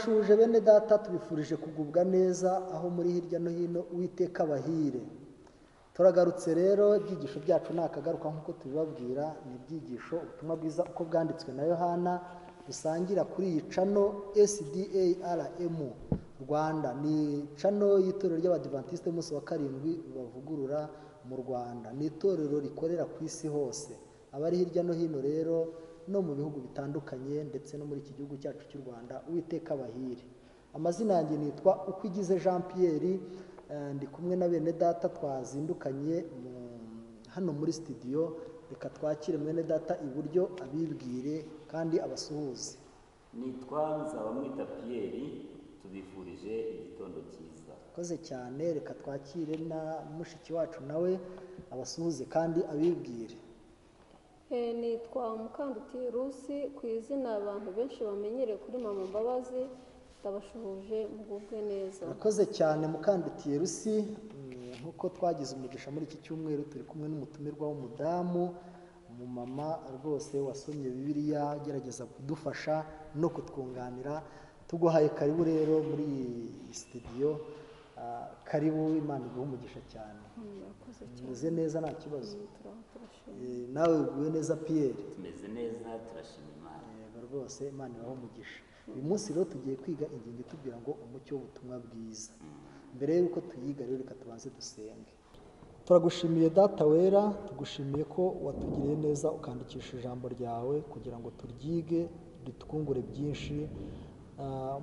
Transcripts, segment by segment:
turabashuje bene data, tubifurije kugubwa neza aho muri hirya no hino, Uwiteka abahire. Turagarutse rero, ibyigisho byacu nakagaruka nk'uko tubibabwira, ni ibyigisho ubutumwa bwiza uko bwanditswe na Yohana, dusangira kuri iyi cano SDARM Rwanda. Ni cano y'itorero ry'Abadiventiste b'umunsi wa karindwi bavugurura mu Rwanda. Ni itorero rikorera ku isi hose, abari hirya no hino rero no mu bihugu bitandukanye ndetse no muri iki gihugu cyacu cy'u Rwanda. Uwiteka abahire. Amazina yanjye nitwa Ukwigize Jean Pierre, ndi kumwe na bene data twazindukanye hano muri studio. Reka twakire mwene data iburyo abibwire kandi abasuhuze. Nitwa Nzabamwita Pierre, tubifurije igitondo cyiza. Koze cyane. Reka twakire na mushiki wacu nawe abasuhuze kandi abibwire. Nitwa Mukandutiye Rusi, ku izina abantu benshi bamenyereye kuri Mama Mbabazi. Ndabashuhuje mugubwe neza. Urakoze cyane Mukandutiye Rusi. Nkuko twagize umugisha muri iki cyumweru, turi kumwe n'umutumirwa w'umudamu, umumama rwose wasomye Bibiliya, agerageza kudufasha no kutwunganira. Tuguhaye karibu rero muri iyi studio. Karibu, Imana iguhe umugisha cyane. Umeze neza nta kibazo? Nawe uguwe neza Pierre? Tumeze neza, turashima Imana. Yego rwose, Imana ibahe umugisha. Uyu munsi rero tugiye kwiga ingingo itubwira ngo umucyo w'ubutumwa bwiza. Mbere y'uko tuyiga rero, reka tubanze dusenge. Turagushimiye Data wera, tugushimiye ko watugiriye neza ukandikisha ijambo ryawe kugira ngo turyige ritwungure byinshi.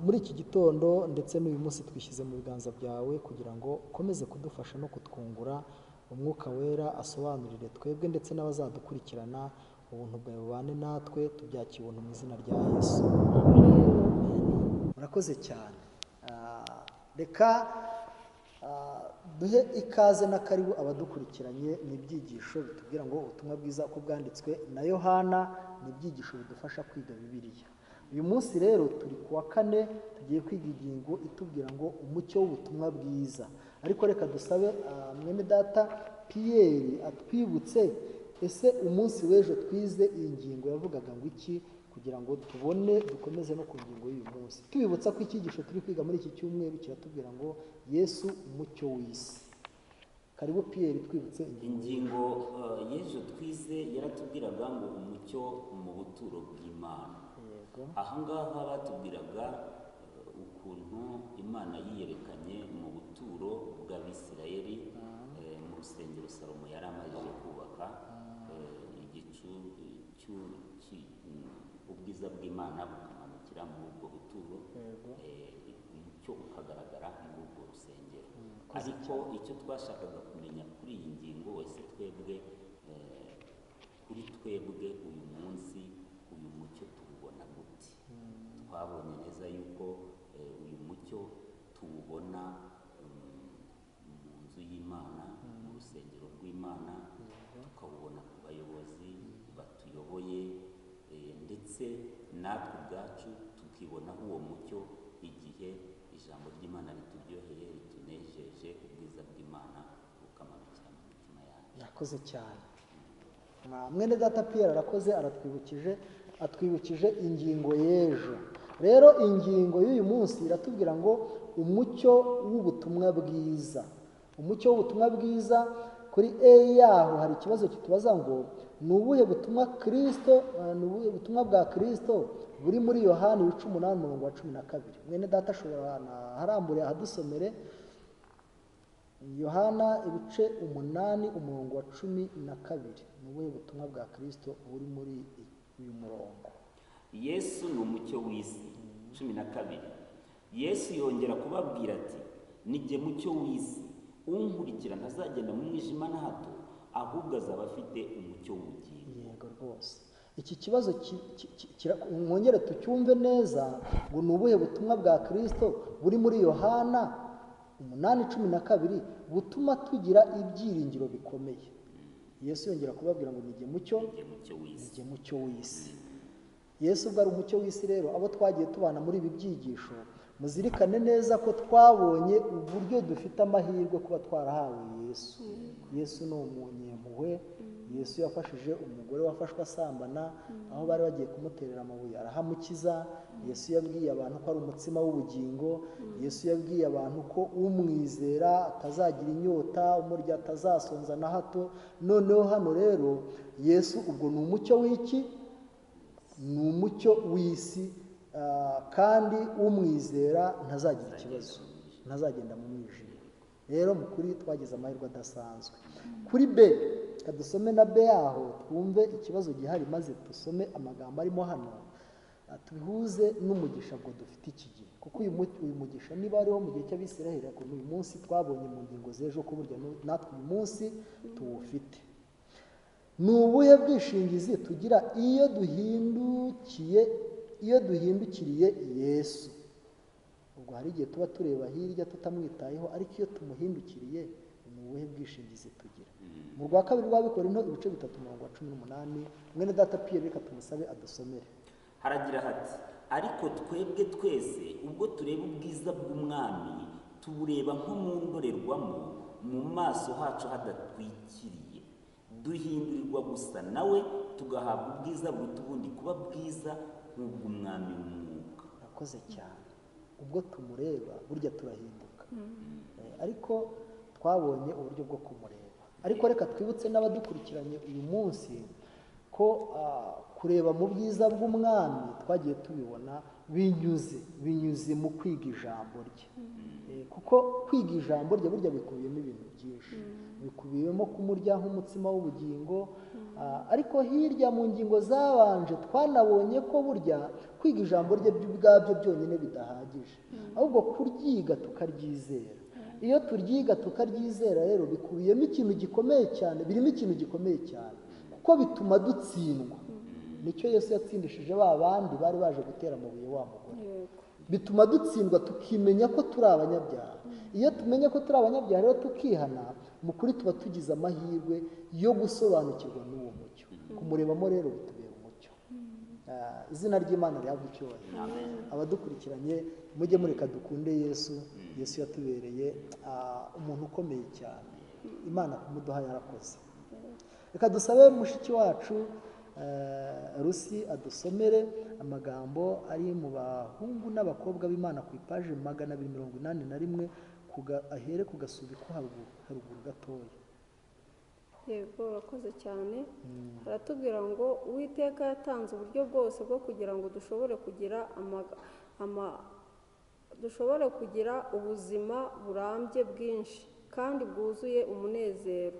Muri iki gitondo ndetse n'uyu munsi twishyize mu biganza byawe kugira ngo ukomeze kudufasha no kutwungura. Umwuka wera asobanurire twebwe ndetse n'abazadukurikirana. Ubuntu bwawe bubane natwe, tubyakiye ubuntu mu izina rya Yesu. Murakoze cyane. Reka duhe ikaze na karibu abadukurikiranye. Ni ibyigisho bitubwira ngo ubutumwa bwiza uko bwanditswe na Yohana, ni ibyigisho bidufasha kwiga Bibiliya. Uyu munsi rero turi kuwa kane, tugiye kwiga ingingo itubwira ngo umucyo w'ubutumwa bwiza. Ariko reka dusabe mwene data Pierre atwibutse, ese umunsi w'ejo twize iyi ngingo yavugaga ngo iki, kugira ngo tubone dukomeze no ku ngingo y'uyu munsi. Tubibutsa ko icyigisho turi kwiga muri iki cyumweru kiratubwira ngo Yesu umucyo w'isi. Karibu Pierre, twibutse ingingo y'ejo twize yaratubwiraga ngo umucyo mu buturo bw'Imana. Aha ngaha batubwiraga ukuntu Imana yiyerekanye mu buturo bw'Abisirayeli mu rusengero Salomo yari amajije kubaka. Igicu ubwiza bw'Imana bukamanukira muri ubwo buturo, umucyo ukagaragara muri ubwo rusengero. Ariko icyo twashakaga kumenya kuri iyi ngingo, ese twebwe kuri twebwe uyu munsi uyu mucyo tuwubona gute? Twabonye neza yuko uyu mucyo tuwubona mu nzu y'Imana, mu rusengero rw'Imana, tukawubona ku bayobozi batuyoboye, ndetse natwe ubwacu tukibonaho uwo mucyo igihe ijambo ry'Imana rituryoheye, ritunejeje, ubwiza bw'Imana bukamanukira mu mitima yacu. Yakoze cyane. Mwene data Pierre arakoze, atwibukije ingingo y'ejo. Rero ingingo y'uyu munsi iratubwira ngo umucyo w'ubutumwa bwiza. Umucyo w'ubutumwa bwiza, kuri yaho hari ikibazo kitubaza ngo ni ubuhe butumwa Kristo, ni ubuhe butumwa bwa Kristo buri muri Yohana 18:12. Mwene data ashobora harambure ahadusomere Yohana 8:12. Ni ubuhe butumwa bwa Kristo buri muri uyu murongo? Yesu ni umucyo w'isi. 12. Yesu yongera kubabwira ati, ni jye mucyo w'isi, unkurikira ntazagenda mu mwijima na hato, ahubwo azaba afite umucyo w'ubugingo. Yego rwose. Iki kibazo mwongere tucyumve neza, ngo ni ubuhe butumwa bwa Kristo buri muri Yohana 8:12 butuma tugira ibyiringiro bikomeye. Yesu yongera kubabwira ngo ni jye mucyo w'isi. Yesu ubwo ari umucyo w'isi rero, abo twagiye tubana muri ibi byigisho, muzirikane neza ko twabonye uburyo dufite amahirwe kuba twarahawe Yesu. Yesu ni umunyempuhwe, Yesu yafashije umugore wafashwe asambana aho bari bagiye kumuterera amabuye arahamukiza. Yesu yabwiye abantu ko ari umutsima w'ubugingo. Yesu yabwiye abantu ko umwizera atazagira inyota, umurya atazasonza na hato. Noneho hano rero Yesu ubwo ni umucyo w'iki? Ni umucyo w'isi, kandi umwizera ntazagira ikibazo, ntazagenda mu mwijima. Rero mu kuri twagize amahirwe adasanzwe. Kuri B, kadusome na B yaho twumve ikibazo gihari, maze dusome amagambo arimo hano tubihuze n'umugisha ngo dufite iki gihe. Kuko uyu mugisha niba ariho mu gihe cy'Abisiraheli, ariko uyu munsi twabonye mu ngingo z'ejo ko burya natwe uyu munsi tuwufite. Ni ubuhe bwishingizi tugira iyo duhindukiriye Yesu? Ubwo hari igihe tuba tureba hirya tutamwitayeho, ariko iyo tumuhindukiriye ni ubuhe bwishingizi tugira? Mu rwa kabiri rw'Abikorinto ibice 3:18, mwene data Pierre reka tumusabe adusomere. Haragira hati: ariko twebwe twese ubwo tureba ubwiza bw'umwami tubureba nko mu ndorerwamo, mu maso hacu hadatwikiriye, duhindurirwa gusa nawe tugahabwa ubwiza buruta ubundi kuba bwiza nk'ubw'umwami w'umwuka. Urakoze cyane. Ubwo tumureba burya turahinduka. Ariko twabonye uburyo bwo kumureba. Ariko reka twibutse n'abadukurikiranye uyu munsi ko kureba mu bwiza bw'umwami twagiye tubibona binyuze mu kwiga ijambo rye. Kuko kwiga ijambo rye burya bikubiyemo ibintu byinshi. Bikubiyemo kumurya nk'umutsima w'ubugingo. Ariko hirya mu ngingo zabanje twanabonye ko burya kwiga ijambo rye ubwabyo byonyine bidahagije, ahubwo kuryiga tukaryizera. Iyo turyiga tukaryizera rero bikubiyemo ikintu gikomeye cyane, birimo ikintu gikomeye cyane, kuko bituma dutsindwa. Nicyo Yesu yatsindishije ba bandi bari baje gutera amabuye wa mugore. Bituma dutsindwa tukimenya ko turi abanyabyaha. Iyo tumenye ko turi abanyabyaha rero tukihana, mu kuri tuba tugize amahirwe yo gusobanukirwa n'uwo mucyo. Kumurebamo rero bitubera umucyo. Izina ry'Imana rihabwe icyubahiro. Abadukurikiranye mujye mureka dukunde Yesu. Yesu yatubereye umuntu ukomeye cyane. Imana kumuduha yarakoze. Reka dusabe mushiki wacu Rusi adusomere amagambo ari mu bahungu n'abakobwa b'Imana ku ipaji 281 ahere ku gasubiko haruguru gatoya. Yego, urakoze cyane. Haratubwira ngo Uwiteka yatanze uburyo bwose bwo kugira ngo dushobore kugira ubuzima burambye bwinshi kandi bwuzuye umunezero.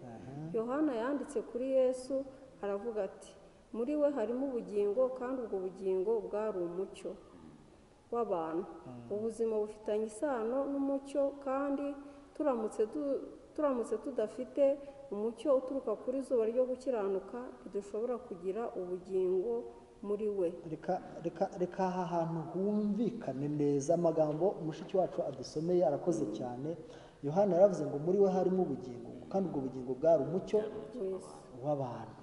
Yohana yanditse kuri Yesu aravuga ati: muri we harimo ubugingo, kandi ubwo bugingo bwari umucyo w'abantu. Ubuzima bufitanye isano n'umucyo, kandi turamutse tudafite umucyo uturuka kuri zuba ryo gukiranuka, ntidushobora kugira ubugingo muri we. Reka aha hantu humvikane neza amagambo umushiki wacu adusomeye. Arakoze cyane. Yohana yaravuze ngo muri we harimo ubugingo, kandi ubwo bugingo bwari umucyo w'abantu.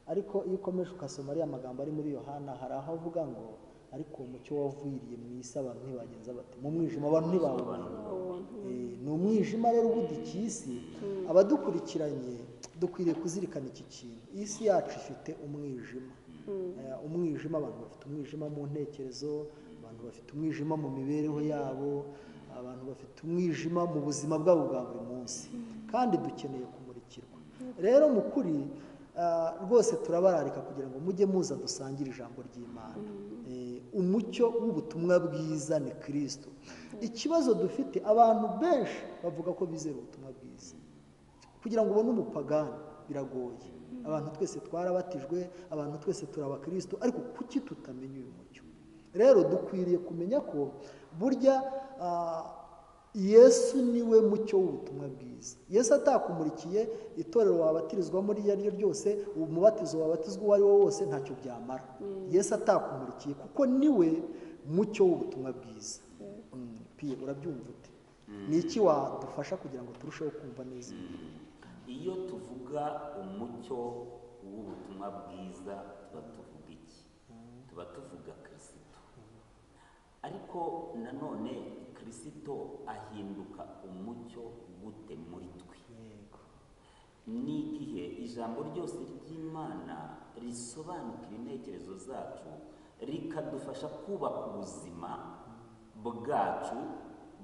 Ariko iyo ukomeje ukasoma ariya magambo ari muri Yohana, hari aho avuga ngo ariko uwo mucyo wavuyiriye mu isi, abantu ntibagenza bati mu mwijima, abantu ntibawubona. Ni umwijima rero ubudikiye isi. Abadukurikiranye dukwiriye kuzirikana iki kintu. Isi yacu ifite umwijima. Umwijima, abantu bafite umwijima mu ntekerezo, abantu bafite umwijima mu mibereho yabo, abantu bafite umwijima mu buzima bwabo bwa buri munsi, kandi dukeneye kumurikirwa. Rero mu kuri rwose turabararika kugira ngo mujye muza dusangire ijambo ry'Imana. Umucyo w'ubutumwa bwiza ni Kristo. Ikibazo dufite, abantu benshi bavuga ko bizera ubutumwa bwiza. Kugira ngo ubone umupagani biragoye. Abantu twese twarabatijwe, abantu twese turi abakristo, ariko kuki tutamenya uyu mucyo? Rero dukwiriye kumenya ko burya Yesu niwe mucyo w'ubutumwa bwiza. Yesu atakumurikiye, itorero wabatirizwamo iryo ari ryo ryose, umubatizo wabatizwa uwo ari wo wose, ntacyo byamara. Yesu atakumurikiye, kuko niwe mucyo w'ubutumwa bwiza. Pia urabyumva ute? Ni iki wadufasha kugira ngo turusheho kumva neza? Iyo tuvuga umucyo w'ubutumwa bwiza tuba tuvuga iki? Tuba tuvuga Kristo. Ariko nanone Kristo ahinduka umucyo gute muri twe? ni igihe ijambo ryose ry'Imana risobanukira intekerezo zacu, rikadufasha kubaka ubuzima bwacu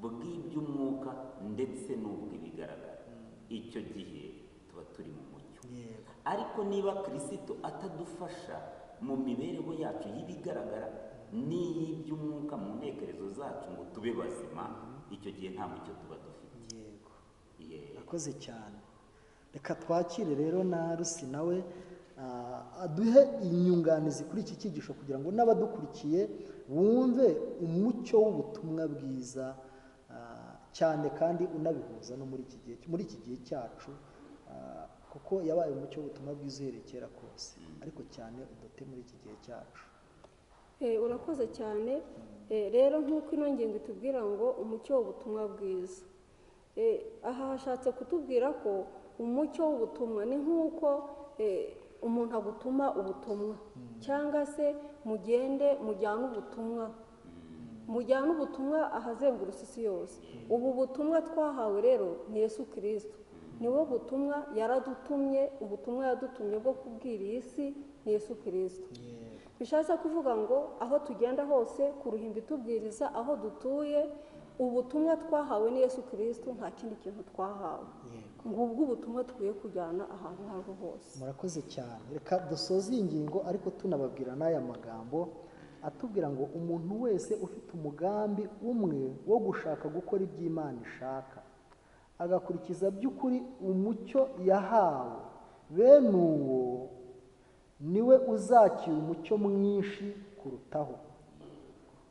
bw'iby'umwuka ndetse n'ubw'ibigaragara. Icyo gihe tuba turi mu mucyo. Ariko niba Kristo atadufasha mu mibereho yacu y'ibigaragara n'iy'iby'umwuka mu ntekerezo zacu ngo tube bazima, icyo gihe nta mucyo tuba dufite. Akoze cyane. Reka twakire rero na Rusi nawe aduhe inyunganizi kuri iki cyigisho kugira ngo n'abadukurikiye bumve umucyo w'ubutumwa bwiza, cyane kandi unabihuza no muri iki gihe cyacu, kuko yabaye umucyo w'ubutumwa bwiza uhereye kera kose, ariko cyane udote muri iki gihe cyacu. Urakoze cyane. Rero nk'uko ino ngingo itubwira ngo umucyo w'ubutumwa bwiza, aha hashatse kutubwira ko umucyo w'ubutumwa ni nk'uko umuntu agutuma ubutumwa, cyangwa se mujyane ubutumwa ahazengurutse isi yose. Ubu butumwa twahawe rero ni Yesu Kristo, niwe butumwa yaradutumye. Ubutumwa yadutumye bwo kubwira iyi si ni Yesu Kristo. Bishatse kuvuga ngo aho tugenda hose ku ruhimbi tubwiriza, aho dutuye, ubutumwa twahawe ni Yesu Kristo, nta kindi kintu twahawe. Ngubwo ubutumwa tukwiye kujyana ahantu aho hose. Murakoze cyane. Reka dusoze iyi ngingo ariko tunababwira n'aya magambo atubwira ngo umuntu wese ufite umugambi umwe wo gushaka gukora ibyo Imana ishaka, agakurikiza by'ukuri umucyo yahawe, bene uwo niwe uzakira umucyo mwinshi kurutaho.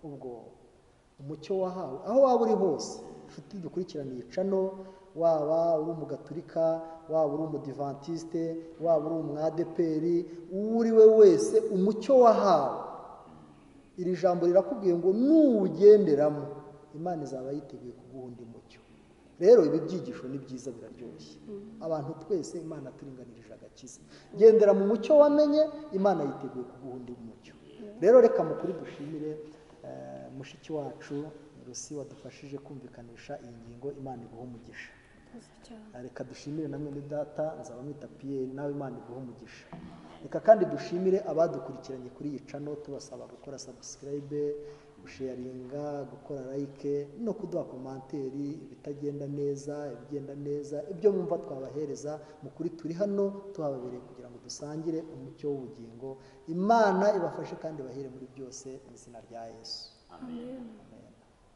Ubwo umucyo wahawe aho waba uri hose, ufite dukurikiraniye cano, waba uri umugatulika, waba uri umudivantiste, waba uri umwadeperi, uwo uri we wese, umucyo wahawe, iri jambo rirakubwiye ngo nuwugenderamo Imana izaba yiteguye kuguha undi mucyo. Rero ibi byigisho ni byiza, biraryoshye. Abantu twese Imana turinganirije agakiza. Gendera mu mucyo wamenye, Imana yiteguye kuguha undi mucyo. Rero reka mukuri dushimire mushiki wacu Rusi wadufashije kumvikanisha iyi ngingo. Imana iguhe umugisha. Reka dushimire na mwene data Nzabamwita Pierre, nawe Imana iguhe umugisha. Reka kandi dushimire abadukurikiranye kuri iyi channel, tubasaba gukora subscribe, gusharinga, gukora like no kuduha komanteri, ibitagenda neza, ibigenda neza, ibyo mwumva twabahereza. Mukuri turi hano tuhababereye kugira ngo dusangire umucyo w'ubugingo. Imana ibafashe kandi bahere muri byose mu izina rya Yesu. Amen.